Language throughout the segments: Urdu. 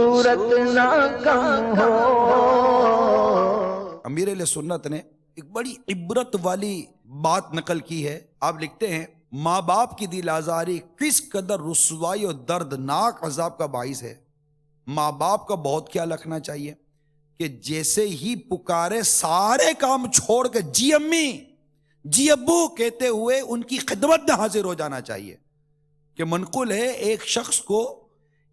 صورت نہ کم ہو۔ امیر اہل سنت نے ایک بڑی عبرت والی بات نقل کی ہے. آپ لکھتے ہیں ماں باپ کی دل آزاری کس قدر رسوائی اور دردناک عذاب کا باعث ہے. ماں باپ کا بہت خیال رکھنا چاہیے کہ جیسے ہی پکارے سارے کام چھوڑ کے جی امی جی ابو کہتے ہوئے ان کی خدمت میں حاضر ہو جانا چاہیے. کہ منقول ہے ایک شخص کو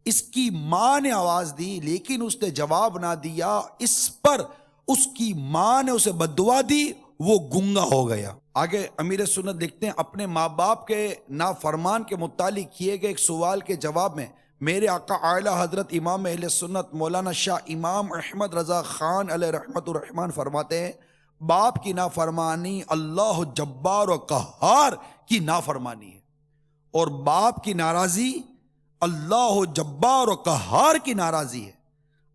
اس کی ماں نے آواز دی لیکن اس نے جواب نہ دیا، اس پر اس کی ماں نے اسے بددعا دی، وہ گنگا ہو گیا. آگے امیر سنت لکھتے ہیں اپنے ماں باپ کے نافرمان کے متعلق کیے گئے ایک سوال کے جواب میں میرے آقا اعلی حضرت امام اہل سنت مولانا شاہ امام احمد رضا خان علیہ رحمت الرحمن فرماتے ہیں باپ کی نافرمانی اللہ جبار و قہار کی نافرمانی ہے، اور باپ کی ناراضی اللہ جبار و قہار کی ناراضی ہے.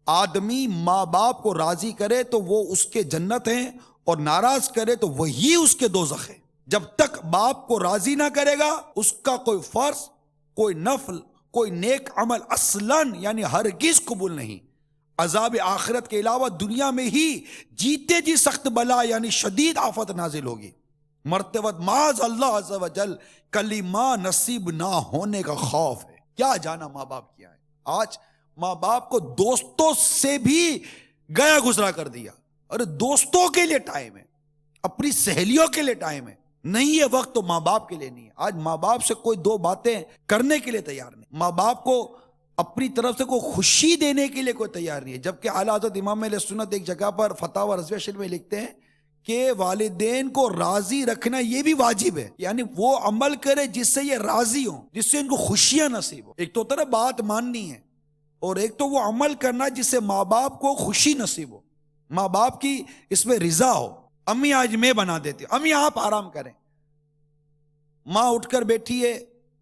آدمی ماں باپ کو راضی کرے تو وہ اس کے جنت ہیں اور ناراض کرے تو وہی اس کے دوزخ ہے. جب تک باپ کو راضی نہ کرے گا اس کا کوئی فرض، کوئی نفل، کوئی نیک عمل اصلاً یعنی ہرگز قبول نہیں. عذاب آخرت کے علاوہ دنیا میں ہی جیتے جی سخت بلا یعنی شدید آفت نازل ہوگی. مرتے وقت معاذ اللہ عز و جل کلمہ نصیب نہ ہونے کا خوف ہے. کیا جانا ماں باپ کیا ہے. آج ماں باپ کو دوستوں سے بھی گیا گزرا کر دیا. ارے دوستوں کے لیے ٹائم ہے، اپنی سہیلیوں کے لیے ٹائم ہے، نہیں یہ وقت تو ماں باپ کے لیے نہیں ہے. آج ماں باپ سے کوئی دو باتیں کرنے کے لیے تیار نہیں، ماں باپ کو اپنی طرف سے کوئی خوشی دینے کے لیے کوئی تیار نہیں ہے. جبکہ اعلیٰ حضرت امام اہل سنت ایک جگہ پر فتاوی رضویہ شریف میں لکھتے ہیں کہ والدین کو راضی رکھنا یہ بھی واجب ہے، یعنی وہ عمل کرے جس سے یہ راضی ہوں، جس سے ان کو خوشیاں نصیب ہو. ایک تو طرح بات ماننی ہے اور ایک تو وہ عمل کرنا جس سے ماں باپ کو خوشی نصیب ہو، ماں باپ کی اس میں رضا ہو. امی آج میں بنا دیتی ہوں، امی آپ آرام کریں. ماں اٹھ کر بیٹھی ہے،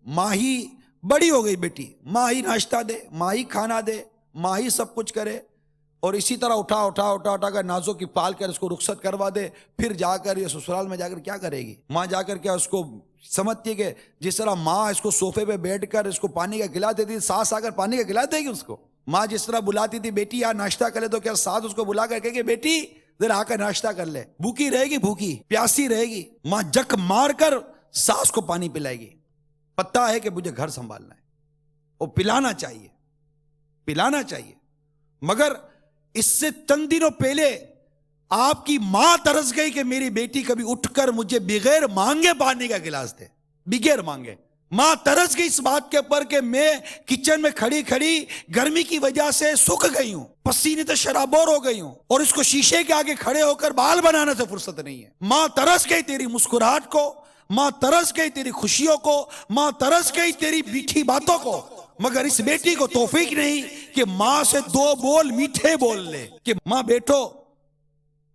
ماں ہی بڑی ہو گئی بیٹی، ماں ہی ناشتہ دے، ماں ہی کھانا دے، ماں ہی سب کچھ کرے، اور اسی طرح اٹھا کر نازوں کی پال کر اس کو رخصت کروا دے. پھر جا کر یہ سسرال میں جا کر کیا کرے گی ماں؟ جا کر کیا اس کو سمجھتی ہے کہ جس طرح ماں اس کو صوفے پہ بیٹھ کر اس کو پانی کا گلاس دیتی تھی، ساس آ کر پانی کا گلاس دے گی اس کو؟ ماں جس طرح بلاتی تھی بیٹی یار ناشتہ کر لے، تو کیا ساس اس کو بلا کر کہے گی بیٹی ذرا آ کر ناشتہ کر لے؟ بھوکی رہے گی، بھوکی پیاسی رہے گی. ماں جک مار کر ساس کو پانی پلائے گی. پتہ ہے کہ مجھے گھر سنبھالنا ہے، اور پلانا چاہیے، پلانا چاہیے. مگر اس سے چند دنوں پہلے آپ کی ماں ترس گئی کہ میری بیٹی کبھی اٹھ کر مجھے بغیر مانگے پانی کا گلاس دے، بغیر مانگے. ماں ترس گئی اس بات کے اوپر کہ میں کچن میں کھڑی کھڑی گرمی کی وجہ سے سوکھ گئی ہوں، پسینے سے شرابور ہو گئی ہوں، اور اس کو شیشے کے آگے کھڑے ہو کر بال بنانے سے فرصت نہیں ہے. ماں ترس گئی تیری مسکراہٹ کو، ماں ترس گئی تیری خوشیوں کو، ماں ترس گئی تیری میٹھی باتوں کو. مگر اس بیٹی کو توفیق نہیں کہ ماں سے دو بول میٹھے بول لے، کہ ماں بیٹھو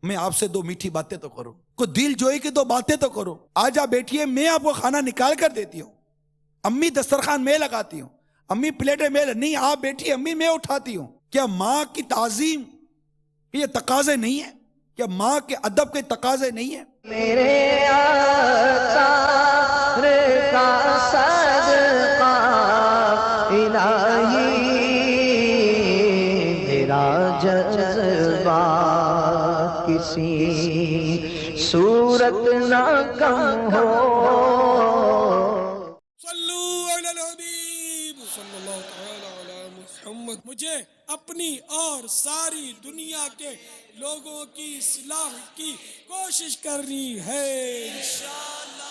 میں آپ سے دو میٹھی باتیں تو کروں، کو دل جوئی کی دو باتیں تو کروں. آج آپ بیٹھیے، میں آپ کو کھانا نکال کر دیتی ہوں، امی دسترخوان میں لگاتی ہوں، امی پلیٹیں میں نہیں، آپ بیٹھی امی میں اٹھاتی ہوں. کیا ماں کی تعظیم یہ تقاضے نہیں ہے؟ کیا ماں کے ادب کے تقاضے نہیں ہیں؟ میرے آثار کا صدقہ الہی میرا جذبہ کسی صورت نہ کم ہو. صلو علی الحبیب صلی اللہ تعالی علی محمد. مجھے اپنی اور ساری دنیا کے لوگوں کی اصلاح کی کوشش کرنی ہے انشاءاللہ.